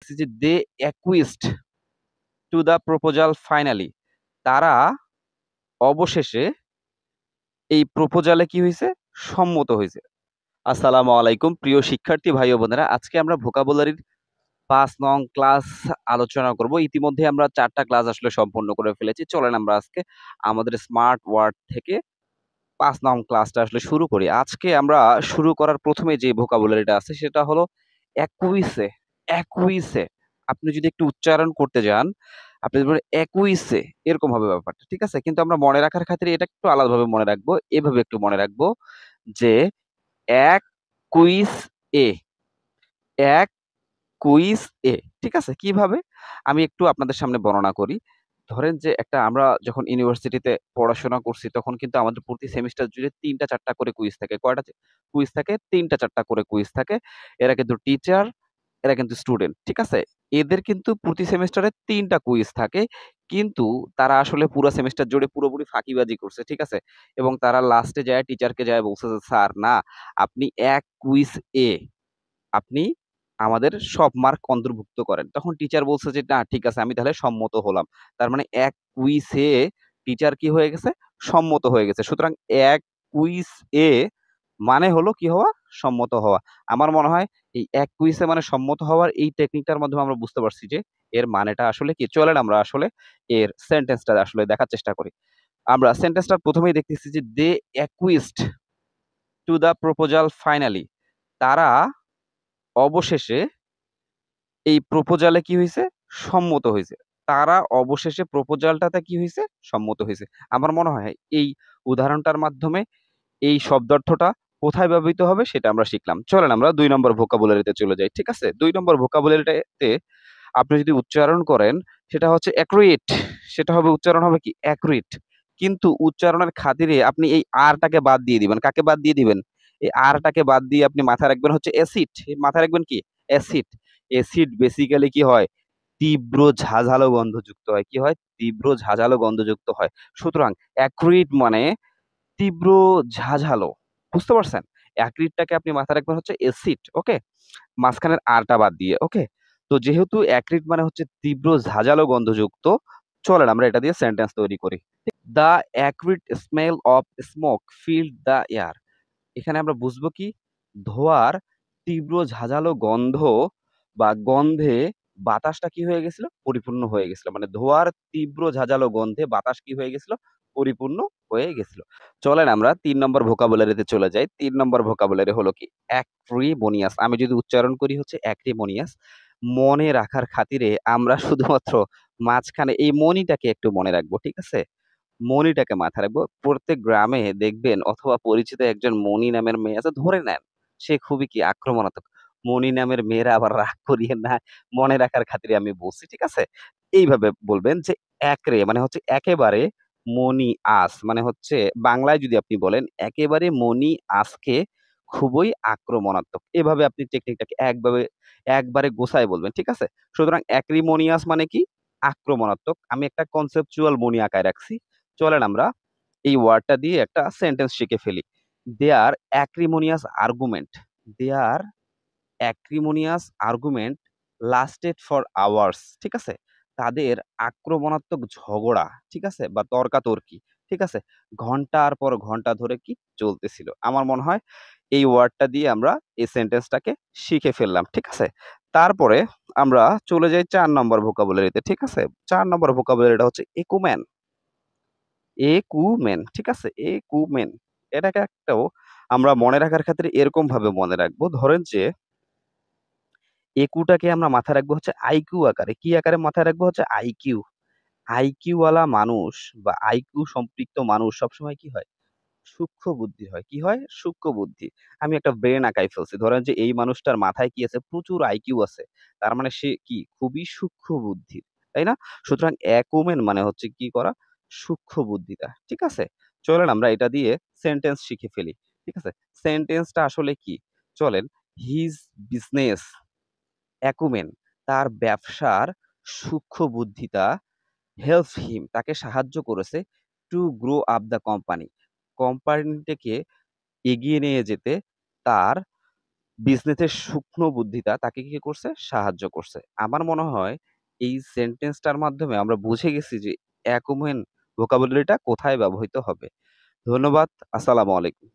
দেখতেছি যে they acquiesced to the proposal finally. তারা অবশেষে এই প্রপোজালে কি হয়েছে, সম্মত হয়েছে। আসসালামু আলাইকুম প্রিয় শিক্ষার্থী ভাই ও বোনেরা, আজকে আমরা ভোকাবুলারির 5 নং ক্লাস আলোচনা করব। ইতিমধ্যে আমরা 4টা ক্লাস আসলে সম্পূর্ণ করে ফেলেছি। চলেন আমরা আজকে আমাদের স্মার্ট ওয়ার্ড থেকে 5 নং ক্লাসটা আসলে শুরু করি। আজকে আমরা শুরু করার প্রথমে যে ভোকাবুলারিটা আছে সেটা হলো অ্যাকুইসে। অ্যাকুইসে আপনি যদি একটু উচ্চারণ করতে যান, আপনি বলবেন অ্যাকুইসে, এরকম হবে ব্যাপারটা, ঠিক আছে? কিন্তু আমরা মনে রাখার খাতিরে এটা একটু আলাদাভাবে মনে রাখবো, এভাবে একটু মনে রাখবো যে এক কুইজ এ, এক কুইজ এ, ঠিক আছে? কিভাবে আমি একটু আপনাদের সামনে বর্ণনা করি। ধরেন যে একটা আমরা যখন ইউনিভার্সিটিতে পড়াশোনা করছি তখন কিন্তু আমাদের প্রতি সেমিস্টার জুড়ে 3টা 4টা করে কুইজ থাকে। কয়টা কুইজ থাকে? 3টা 4টা করে কুইজ থাকে। এরা কিন্তু টিচার, এরা কিন্তু স্টুডেন্ট, ঠিক আছে? এদের কিন্তু প্রতি সেমিস্টারে 3টা কুইজ থাকে। কিন্তু তারা আসলে পুরো সেমিস্টার জুড়ে পুরোপুরি ফাঁকিবাজি করছে, ঠিক আছে? এবং তারা লাস্টে যায় টিচারকে যায় বলছে যে স্যার না, আপনি এক কুইজ এ আপনি আমাদের সব মার্ক অন্তর্ভুক্ত করেন। তখন টিচার বলছে যে না ঠিক আছে, আমি তাহলে সম্মত হলাম। তার মানে এক কুইজে টিচার কি হয়ে গেছে, সম্মত হয়ে গেছে। সুতরাং এক কুইজ এ মানে হলো কি হওয়া, সম্মত হওয়া। আমার মনে হয় এই এক কুইজে মানে সম্মত হওয়ার এই টেকনিকটার মাধ্যমে আমরা বুঝতে পারছি যে এর মানেটা আসলে কি। চলেন আমরা আসলে এর সেন্টেন্সটা আসলে দেখার চেষ্টা করি। আমরা সেন্টেন্সটা প্রথমেই দেখতেছি যে they acquiesced to the proposal finally. তারা অবশেষে এই প্রপোজালে কি হইছে, সম্মত হইছে। তারা অবশেষে প্রপোজালটাতে কি হইছে, সম্মত হইছে। আমার মনে হয় এই উদাহরণটার মাধ্যমে এই শব্দার্থটা কোথায় ব্যবহৃত হবে সেটা আমরা শিখলাম। চলেন আমরা 2 নম্বর ভোকাবুলারিতে চলে যাই, ঠিক আছে? 2 নম্বর ভোকাবুলারিটাতে আপনি যদি উচ্চারণ করেন সেটা হচ্ছে অ্যাকুরেট। সেটা হবে, উচ্চারণ হবে কি অ্যাকুরেট। কিন্তু উচ্চারণের খাতিরে আপনি এই আর-টাকে বাদ দিয়ে দিবেন। কাকে বাদ দিয়ে দিবেন? এই আর-টাকে বাদ দিয়ে আপনি মাথায় রাখবেন হচ্ছে অ্যাসিড। মাথায় রাখবেন কি? অ্যাসিড। অ্যাসিড বেসিক্যালি কি হয়? তীব্র ঝাঁঝালো গন্ধযুক্ত হয়। কি হয়? তীব্র ঝাঁঝালো গন্ধযুক্ত হয়। সুতরাং অ্যাকুরেট মানে তীব্র ঝাঁঝালো। বুঝতে পারছেন? অ্যাকুরেটটাকে আপনি মাথায় রাখবেন হচ্ছে অ্যাসিড, ওকে? মাঝখানের আর-টা বাদ দিয়ে, ওকে? তো যেহেতু অ্যাকুরেট মানে হচ্ছে তীব্র ঝাঁঝালো গন্ধযুক্ত, চলেন আমরা এটা দিয়ে সেন্টেন্স তৈরি করি। The accurate smell of smoke field the air. এখানে আমরা বুঝবো কি? ধোঁয়ার তীব্র ঝাঁঝালো গন্ধ বা গন্ধে বাতাসটা কি হয়ে গেছিল? পরিপূর্ণ হয়ে গেছিল। মানে ধোঁয়ার তীব্র ঝাঁঝালো গন্ধে বাতাস কি হয়ে গেছিল? পরিপূর্ণ হয়ে গেছিল। চলেন আমরা 3 নম্বর ভোকাবুলারিতে চলে যাই। 3 নম্বর ভোকাবুলারি হলো কি? অ্যাক্রিমোনিয়াস। আমি যদি উচ্চারণ করি হচ্ছে অ্যাক্রিমোনিয়াস। মনে রাখার খাতিরে আমরা শুধুমাত্র মাঝখানে এই মনিটাকে একটু মনে রাখবো, ঠিক আছে? মনিটাকে মাথায় রাখবো। প্রত্যেক গ্রামে দেখবেন অথবা পরিচিত একজন মনি নামের মেয়ে আছে, ধরে নেন সে খুবই কি আক্রমণাত্মক। মনি নামের মেয়েরা আবার রাগ করিয়েন না, মনে রাখার খাতিরে আমি বলছি, ঠিক আছে? এইভাবে বলবেন যে একরে মানে হচ্ছে একেবারে, মনি আস মানে হচ্ছে বাংলায় যদি আপনি বলেন একেবারে মনি আজকে খুবই আক্রমণাত্মক। এভাবে আপনি টেকনিকটাকে একবারে গোছায় বলবেন, ঠিক আছে? সুতরাং অ্যাক্রিমোনিয়াস মানে কি? আক্রমণাত্মক। আমি একটা কনসেপচুয়াল মনি আকারে রাখছি। চলেন আমরা এই ওয়ার্ডটা দিয়ে একটা সেন্টেন্স শিখে ফেলি। Their acrimonious argument, their acrimonious argument lasted for hours, ঠিক আছে? তাদের আক্রমণাত্মক ঝগড়া, ঠিক আছে? বা তর্কাতর্কি, ঠিক আছে? ঘন্টার পর ঘন্টা ধরে কি চলতেছিল। আমার মনে হয় এই ওয়ার্ডটা দিয়ে আমরা এই সেন্টেন্সটাকে শিখে ফেললাম, ঠিক আছে? তারপরে আমরা চলে যাই 4 নম্বর ভোকাবুলারিতে, ঠিক আছে? 4 নম্বর ভোকাবুলারিটা হচ্ছে একুমেন। একুমেন, ঠিক আছে? একুমেন। এটাকে একটাও আমরা মনে রাখার ক্ষেত্রে এরকম ভাবে মনে রাখবো। ধরেন যে একুটাকে আমরা মাথায় রাখবো হচ্ছে আইকিউ আকারে। কি আকারে মাথায় রাখবো? হচ্ছে আইকিউ। আইকিউ ওয়ালা মানুষ বা আইকিউ সম্পৃক্ত মানুষ সবসময় কি হয়? সূক্ষ্ম বুদ্ধি হয়। কি হয়? সূক্ষ্ম বুদ্ধি। আমি একটা ব্রেন আঁকাই ফেলছি। ধরেন যে এই মানুষটার মাথায় কি আছে? প্রচুর আইকিউ আছে। তার মানে সে কি? খুবই সূক্ষ্ম বুদ্ধির। তাই না? সুতরাং অ্যাকুমেন মানে হচ্ছে কি করা? সূক্ষ্ম বুদ্ধিতা। ঠিক আছে? চলেন আমরা এটা দিয়ে সেন্টেন্স শিখে ফেলি। ঠিক আছে? সেন্টেন্সটা আসলে কি? চলেন, হিজ বিজনেস অ্যাকুমেন, তার ব্যবসার সূক্ষ্ম বুদ্ধিতা হেল্পস হিম, তাকে সাহায্য করেছে to grow up the company, কোম্পানিটাকে এগিয়ে নিয়ে যেতে তার বিজনেসের সূক্ষ্ম বুদ্ধিটা তাকে কি করছে? সাহায্য করছে। আমার মনে হয় এই সেন্টেন্সটার মাধ্যমে আমরা বুঝে গেছি যে অ্যাকুমেন ভোকাবুলারিটা কোথায় ব্যবহৃত হবে। ধন্যবাদ। আসসালামু আলাইকুম।